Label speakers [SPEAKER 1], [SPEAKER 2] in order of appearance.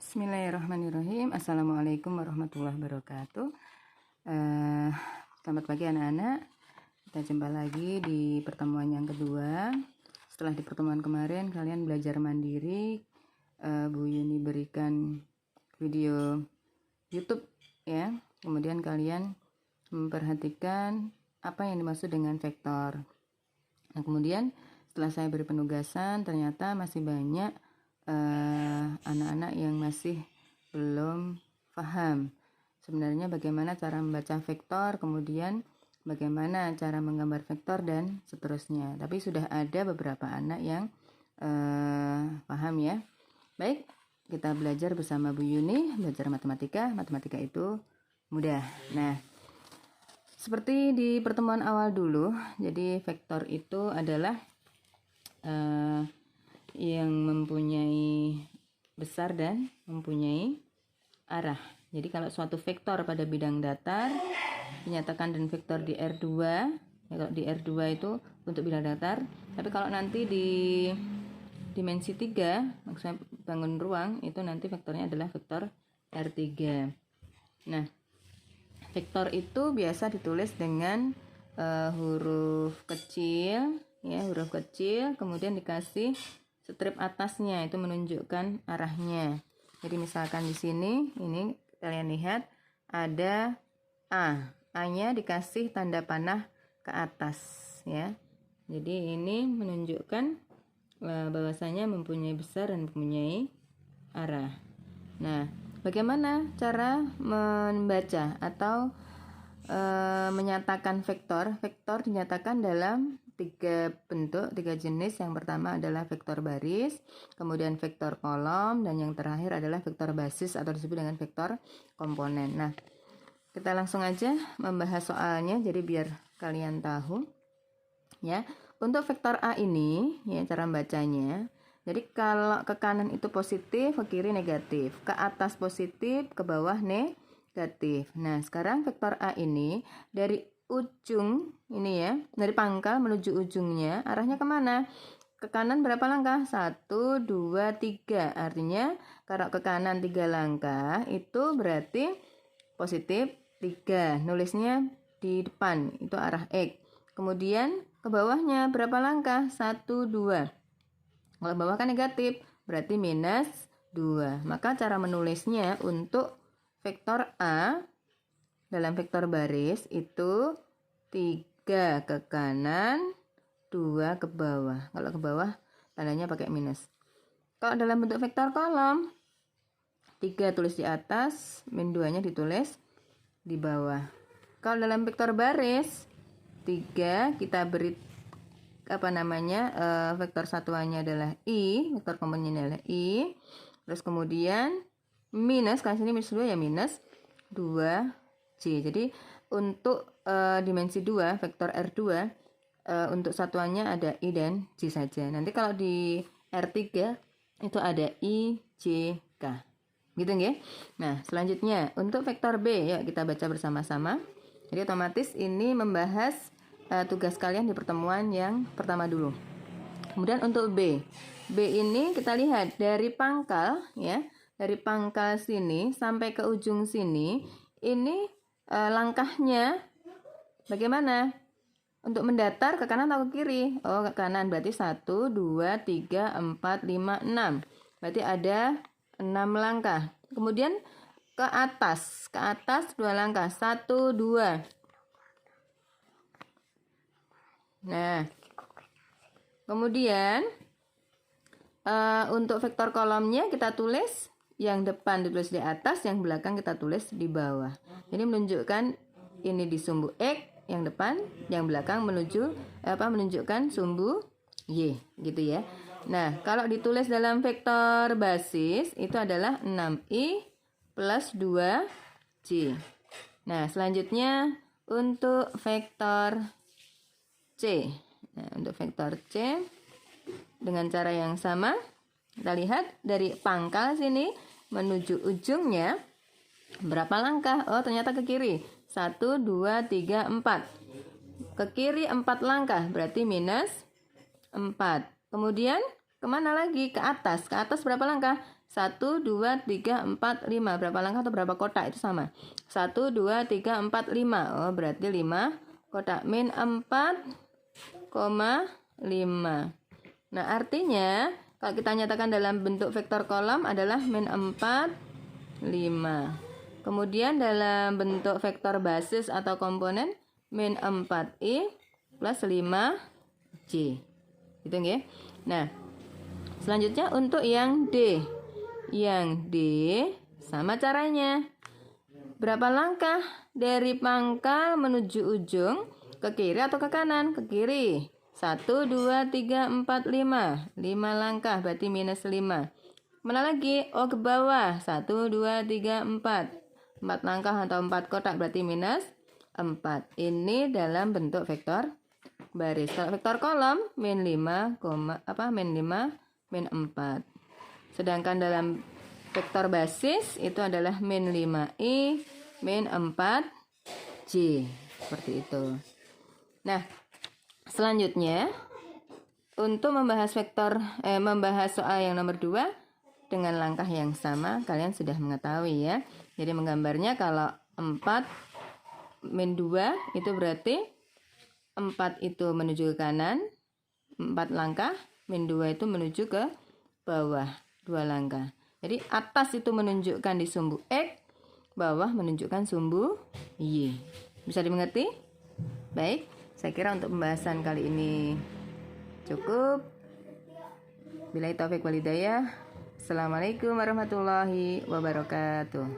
[SPEAKER 1] Bismillahirrahmanirrahim. Assalamualaikum warahmatullahi wabarakatuh. Selamat pagi anak-anak. Kita jumpa lagi di pertemuan yang kedua. Setelah di pertemuan kemarin kalian belajar mandiri, Bu Yuni berikan video YouTube ya. Kemudian kalian memperhatikan apa yang dimaksud dengan vektor. Nah, kemudian setelah saya beri penugasan, ternyata masih banyak anak-anak yang masih belum paham sebenarnya bagaimana cara membaca vektor, kemudian bagaimana cara menggambar vektor dan seterusnya. Tapi sudah ada beberapa anak yang paham ya. Baik, kita belajar bersama Bu Yuni, belajar matematika. Matematika itu mudah. Nah, seperti di pertemuan awal dulu, jadi vektor itu adalah yang mempunyai besar dan mempunyai arah. Jadi kalau suatu vektor pada bidang datar dinyatakan dan vektor di R2, ya kalau di R2 itu untuk bidang datar, tapi kalau nanti di dimensi 3, maksudnya bangun ruang, itu nanti vektornya adalah vektor R3. Nah, vektor itu biasa ditulis dengan huruf kecil, ya, huruf kecil, kemudian dikasih strip atasnya itu menunjukkan arahnya. Jadi misalkan di sini ini kalian lihat ada A. A-nya dikasih tanda panah ke atas ya. Jadi ini menunjukkan bahwasanya mempunyai besar dan mempunyai arah. Nah, bagaimana cara membaca atau menyatakan vektor? Vektor dinyatakan dalam tiga bentuk, tiga jenis. Yang pertama adalah vektor baris, kemudian vektor kolom, dan yang terakhir adalah vektor basis atau disebut dengan vektor komponen. Nah, kita langsung aja membahas soalnya, jadi biar kalian tahu ya. Untuk vektor A ini ya, cara membacanya, jadi kalau ke kanan itu positif, ke kiri negatif, ke atas positif, ke bawah negatif. Nah, sekarang vektor A ini dari ujung ini ya, dari pangkal menuju ujungnya, arahnya kemana? Ke kanan berapa langkah? 1, 2, 3. Artinya kalau ke kanan 3 langkah itu berarti positif 3. Nulisnya di depan, itu arah X. Kemudian ke bawahnya berapa langkah? 1, 2. Kalau bawah kan negatif, berarti minus 2. Maka cara menulisnya untuk vektor A dalam vektor baris itu 3 ke kanan, 2 ke bawah. Kalau ke bawah tandanya pakai minus. Kalau dalam bentuk vektor kolom, 3 tulis di atas, min 2-nya ditulis di bawah. Kalau dalam vektor baris, 3 kita beri vektor satuannya adalah I, vektor komponennya adalah I. Terus kemudian minus, kan sini minus 2 ya, minus 2C. Jadi untuk dimensi 2 vektor R2 untuk satuannya ada I dan J saja. Nanti kalau di R3 itu ada I, J, K. Gitu ya. Nah, selanjutnya untuk vektor B ya kita baca bersama-sama. Jadi otomatis ini membahas tugas kalian di pertemuan yang pertama dulu. Kemudian untuk B. B ini kita lihat dari pangkal ya. Dari pangkal sini sampai ke ujung sini, ini langkahnya bagaimana? Untuk mendatar ke kanan atau ke kiri? Oh, ke kanan, berarti 1, 2, 3, 4, 5, 6. Berarti ada 6 langkah. Kemudian ke atas 2 langkah, 1, 2. Nah, kemudian untuk vektor kolomnya kita tulis yang depan ditulis di atas, yang belakang kita tulis di bawah. Jadi menunjukkan ini di sumbu X yang depan, yang belakang menunjukkan sumbu Y, gitu ya. Nah, kalau ditulis dalam vektor basis itu adalah 6I plus 2J. Nah, selanjutnya untuk vektor C. Nah, untuk vektor C dengan cara yang sama, kita lihat dari pangkal sini menuju ujungnya berapa langkah? Oh, ternyata ke kiri. 1, 2, 3, 4. Ke kiri 4 langkah, berarti minus 4. Kemudian kemana lagi? Ke atas. Ke atas berapa langkah? 1, 2, 3, 4, 5. Berapa langkah atau berapa kotak itu sama. 1, 2, 3, 4, 5. Oh, berarti 5 kotak. Min 4,5. Nah, artinya kalau kita nyatakan dalam bentuk vektor kolom adalah min 4, 5. Kemudian dalam bentuk vektor basis atau komponen min 4i plus 5j. Gitu nggih. Nah, selanjutnya untuk yang D. Yang D sama caranya. Berapa langkah dari pangkal menuju ujung? Ke kiri atau ke kanan? Ke kiri. 1, 2, 3, 4, 5. 5 langkah berarti minus 5. Mana lagi? Oh, ke bawah. 1, 2, 3, 4. 4 langkah atau 4 kotak berarti minus 4. Ini dalam bentuk vektor baris. Kalau vektor kolom min 5, min 5, min 4. Sedangkan dalam vektor basis itu adalah min 5i, min 4j. Seperti itu. Nah, selanjutnya untuk membahas membahas soal yang nomor 2 dengan langkah yang sama, kalian sudah mengetahui ya. Jadi menggambarnya kalau 4 min 2 itu berarti 4 itu menuju ke kanan, 4 langkah, min 2 itu menuju ke bawah, 2 langkah. Jadi atas itu menunjukkan di sumbu X, bawah menunjukkan sumbu Y. Bisa dimengerti? Baik, saya kira untuk pembahasan kali ini cukup. Billahi taufiq wal hidayah. Assalamualaikum warahmatullahi wabarakatuh.